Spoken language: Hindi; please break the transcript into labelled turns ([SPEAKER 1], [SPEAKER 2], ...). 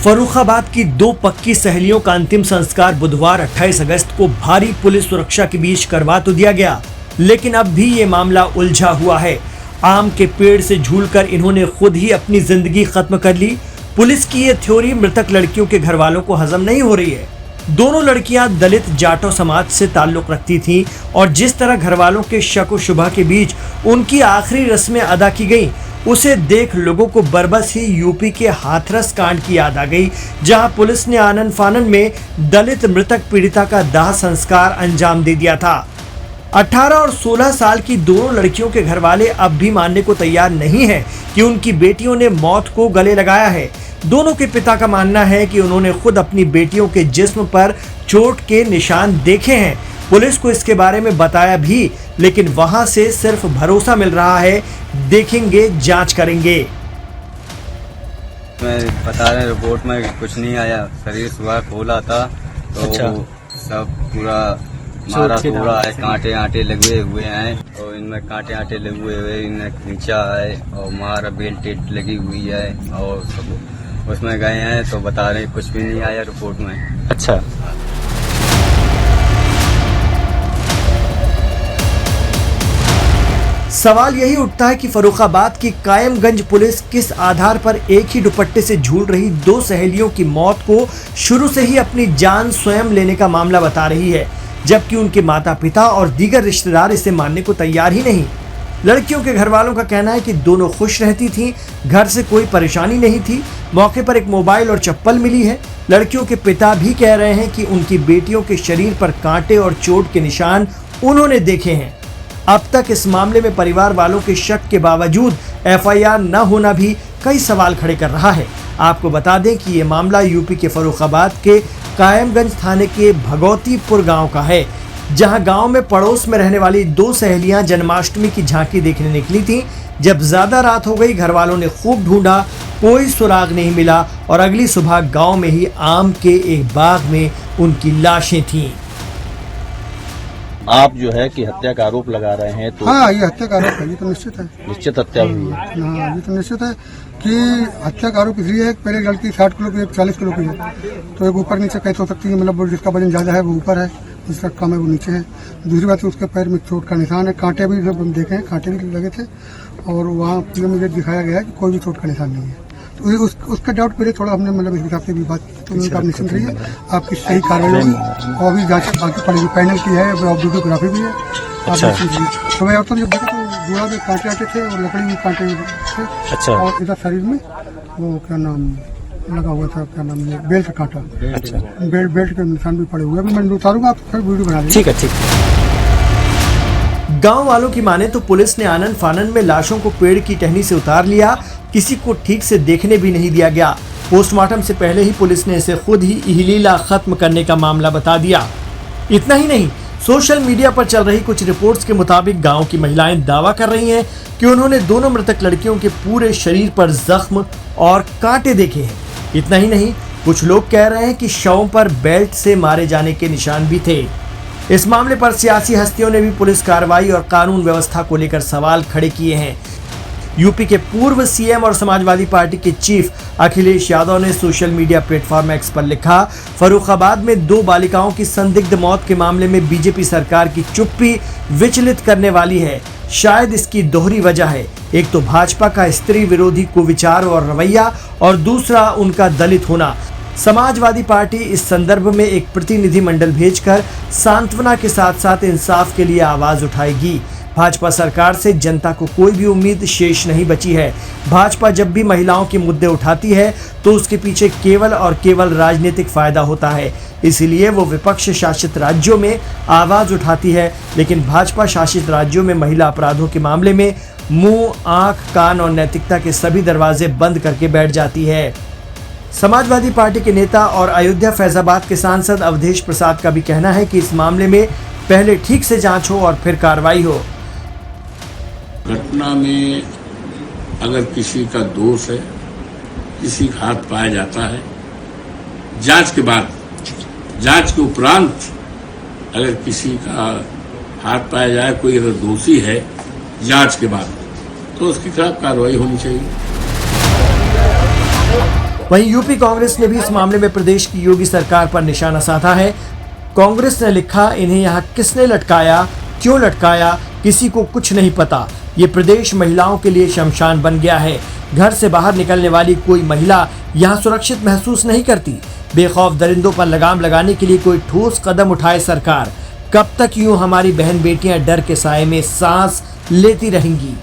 [SPEAKER 1] फर्रुखाबाद की दो पक्की सहेलियों का अंतिम संस्कार बुधवार 28 अगस्त को भारी पुलिस सुरक्षा के बीच करवा तो दिया गया, लेकिन अब भी ये मामला उलझा हुआ है। आम के पेड़ से झूलकर इन्होंने खुद ही अपनी जिंदगी खत्म कर ली। पुलिस की ये थ्योरी मृतक लड़कियों के घर वालों को हजम नहीं हो रही है। दोनों लड़कियां दलित जाटो समाज से ताल्लुक रखती थीं और जिस तरह घर वालों के शक व शुबा के बीच उनकी आखिरी रस्में अदा की गईं, उसे देख लोगों को बरबस ही यूपी के हाथरस कांड की याद आ गई, जहां पुलिस ने आनन फानन में दलित मृतक पीड़िता का दाह संस्कार अंजाम दे दिया था। 18 और 16 साल की दोनों लड़कियों के घरवाले अब भी मानने को तैयार नहीं है कि उनकी बेटियों ने मौत को गले लगाया है। दोनों के पिता का मानना है कि उन्होंने खुद अपनी बेटियों के जिस्म पर चोट के निशान देखे हैं। पुलिस को इसके बारे में बताया भी, लेकिन वहां से सिर्फ भरोसा मिल रहा है, देखेंगे, जांच करेंगे।
[SPEAKER 2] मैं बता रहे रिपोर्ट में कुछ नहीं आया। शरीर सुबह खोला था तो सब पूरा मारा तोड़ा है, कांटे आटे लगे हुए हैं और इनमें कांटे आटे लगे हुए इन्हें खींचा है और मारा बेल्ट लगी हुई है और सब उसमें गए हैं तो बता रहे कुछ भी नहीं आया रिपोर्ट में।
[SPEAKER 3] अच्छा,
[SPEAKER 1] सवाल यही उठता है कि फर्रुखाबाद की कायमगंज पुलिस किस आधार पर एक ही दुपट्टे से झूल रही दो सहेलियों की मौत को शुरू से ही अपनी जान स्वयं लेने का मामला बता रही है, जबकि उनके माता पिता और दीगर रिश्तेदार इसे मानने को तैयार ही नहीं। लड़कियों के घर वालों का कहना है कि दोनों खुश रहती थीं, घर से कोई परेशानी नहीं थी। मौके पर एक मोबाइल और चप्पल मिली है। लड़कियों के पिता भी कह रहे हैं कि उनकी बेटियों के शरीर पर कांटे और चोट के निशान उन्होंने देखे हैं। अब तक इस मामले में परिवार वालों के शक के बावजूद एफआईआर न होना भी कई सवाल खड़े कर रहा है। आपको बता दें कि ये मामला यूपी के फर्रुखाबाद के कायमगंज थाने के भगवतीपुर गांव का है, जहां गांव में पड़ोस में रहने वाली दो सहेलियां जन्माष्टमी की झांकी देखने निकली थीं। जब ज्यादा रात हो गई, घर वालों ने खूब ढूंढा, कोई सुराग नहीं मिला और अगली सुबह गांव में ही आम के एक बाग में उनकी लाशें थीं।
[SPEAKER 3] आप जो है कि हत्या का आरोप लगा रहे हैं तो
[SPEAKER 4] हाँ, ये हत्या का आरोप है, ये तो निश्चित है।
[SPEAKER 3] निश्चित हत्या हुई है।
[SPEAKER 4] हाँ, ये तो निश्चित है कि हत्या का आरोप इसलिए है कि पहले लड़की 60 किलो की, 40 किलो की है, तो एक ऊपर नीचे कैसे हो सकती है? मतलब जिसका वजन ज्यादा है वो ऊपर है, जिसका कम है वो नीचे है। दूसरी बात उसके पैर में चोट का निशान है, कांटे भी हम देखे हैं, कांटे भी लगे थे और वहाँ मुझे दिखाया गया है कि कोई भी चोट का निशान नहीं है। तो उसका डाउट पहले थोड़ा हमने मतलब इस हिसाब से भी बात की, तो आप निश्चिंत रहिए, आपकी सही कार्रवाई होगी और अभी जांच बाकी पड़ेगी। पैनल की है, वीडियोग्राफी भी है।
[SPEAKER 3] अच्छा,
[SPEAKER 4] तो मैं जब देखा तो गोड़ा में कांटे आते थे और लकड़ी में कांटे थे।
[SPEAKER 3] अच्छा,
[SPEAKER 4] और इधर शरीर में वो क्या नाम लगा हुआ था, क्या नाम है, बेल्ट का कांटा।
[SPEAKER 3] अच्छा,
[SPEAKER 4] बेल्ट के निशान भी पड़े हुए। अभी मैं उतारूंगा, आप फिर वीडियो बना लीजिए।
[SPEAKER 3] ठीक है, ठीक है।
[SPEAKER 1] गांव वालों की माने तो पुलिस ने आनन फानन में लाशों को पेड़ की टहनी से उतार लिया, किसी को ठीक से देखने भी नहीं दिया गया। पोस्टमार्टम से पहले ही पुलिस ने इसे खुद ही इहलीला खत्म करने का मामला बता दिया। इतना ही नहीं, सोशल मीडिया पर चल रही कुछ रिपोर्ट्स के मुताबिक गांव की महिलाएं दावा कर रही हैं कि उन्होंने दोनों मृतक लड़कियों के पूरे शरीर पर जख्म और कांटे देखे हैं। इतना ही नहीं, कुछ लोग कह रहे हैं कि शवों पर बेल्ट से मारे जाने के निशान भी थे। इस मामले पर सियासी हस्तियों ने भी पुलिस कार्रवाई और कानून व्यवस्था को लेकर सवाल खड़े किए हैं। यूपी के पूर्व सीएम और समाजवादी पार्टी के चीफ अखिलेश यादव ने सोशल मीडिया प्लेटफॉर्म एक्स पर लिखा, फर्रुखाबाद में दो बालिकाओं की संदिग्ध मौत के मामले में बीजेपी सरकार की चुप्पी विचलित करने वाली है। शायद इसकी दोहरी वजह है, एक तो भाजपा का स्त्री विरोधी कुविचार और रवैया और दूसरा उनका दलित होना। समाजवादी पार्टी इस संदर्भ में एक प्रतिनिधि मंडल भेजकर सांत्वना के साथ साथ इंसाफ के लिए आवाज उठाएगी। भाजपा सरकार से जनता को कोई भी उम्मीद शेष नहीं बची है। भाजपा जब भी महिलाओं के मुद्दे उठाती है तो उसके पीछे केवल और केवल राजनीतिक फायदा होता है, इसीलिए वो विपक्ष शासित राज्यों में आवाज उठाती है, लेकिन भाजपा शासित राज्यों में महिला अपराधों के मामले में मुंह, आंख, कान और नैतिकता के सभी दरवाजे बंद करके बैठ जाती है। समाजवादी पार्टी के नेता और अयोध्या फैजाबाद के सांसद अवधेश प्रसाद का भी कहना है कि इस मामले में पहले ठीक से जांच हो और फिर कार्रवाई हो।
[SPEAKER 5] घटना में अगर किसी का दोष है, किसी का हाथ पाया जाता है, जांच के बाद, जांच के उपरांत अगर किसी का हाथ पाया जाए, कोई अगर दोषी है जांच के बाद, तो उसके खिलाफ कार्रवाई होनी चाहिए।
[SPEAKER 1] वहीं यूपी कांग्रेस ने भी इस मामले में प्रदेश की योगी सरकार पर निशाना साधा है। कांग्रेस ने लिखा, इन्हें यहाँ किसने लटकाया, क्यों लटकाया, किसी को कुछ नहीं पता। ये प्रदेश महिलाओं के लिए शमशान बन गया है। घर से बाहर निकलने वाली कोई महिला यहाँ सुरक्षित महसूस नहीं करती। बेखौफ दरिंदों पर लगाम लगाने के लिए कोई ठोस कदम उठाए सरकार। कब तक यूं हमारी बहन बेटियां डर के साए में सांस लेती रहेंगी।